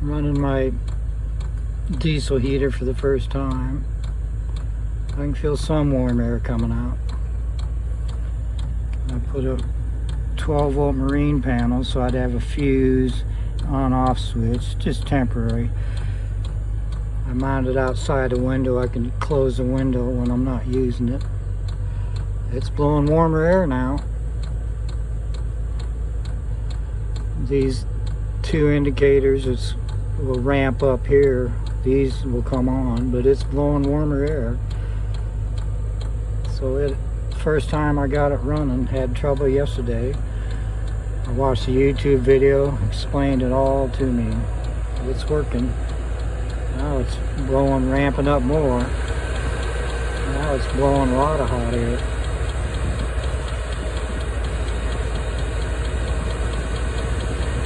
Running my diesel heater for the first time. I can feel some warm air coming out. I put a 12 volt marine panel so I'd have a fuse on off switch, just temporary. I mounted outside the window. I can close the window when I'm not using it. It's blowing warmer air now. These two indicators will ramp up here. These will come on, but it's blowing warmer air. So first time I got it running, had trouble yesterday. I watched a YouTube video, explained it all to me. It's working. Now it's blowing, ramping up more. Now it's blowing a lot of hot air.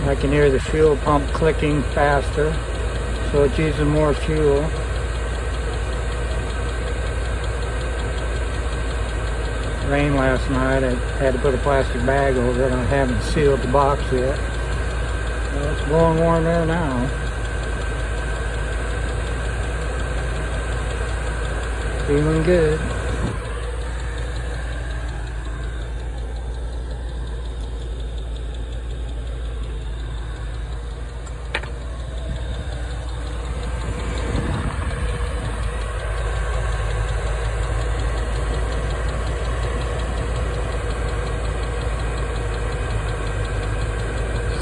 I can hear the fuel pump clicking faster, so it's using more fuel. Rain last night. I had to put a plastic bag over it. I haven't sealed the box yet. Well, it's blowing warm air now. Feeling good.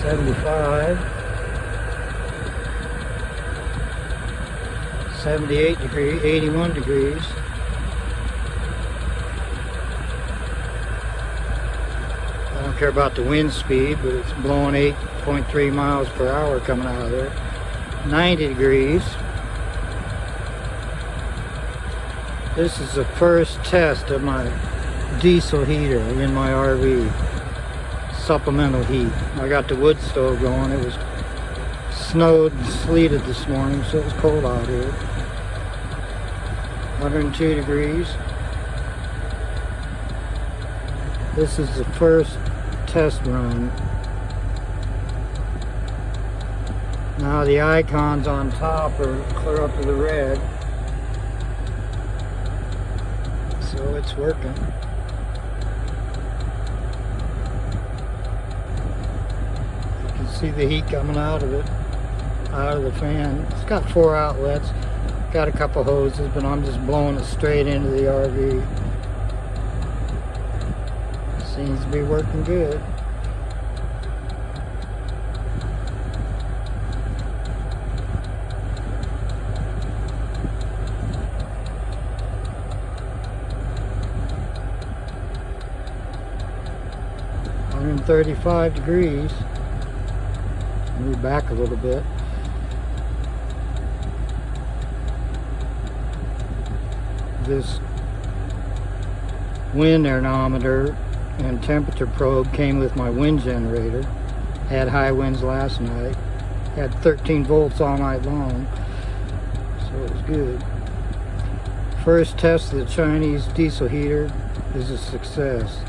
'75, 78 degrees, 81 degrees. I don't care about the wind speed, but it's blowing 8.3 miles per hour coming out of there. 90 degrees. This is the first test of my diesel heater in my RV. Supplemental heat. I got the wood stove going. It was snowed and sleeted this morning, so it was cold out here. 102 degrees. This is the first test run. Now the icons on top are clear up to the red, so it's working. See the heat coming out of it, out of the fan. It's got 4 outlets, got a couple hoses, but I'm just blowing it straight into the RV. Seems to be working good. $135 degrees. Move back a little bit. This wind anemometer and temperature probe came with my wind generator. Had high winds last night. Had 13 volts all night long, so it was good. First test of the Chinese diesel heater is a success.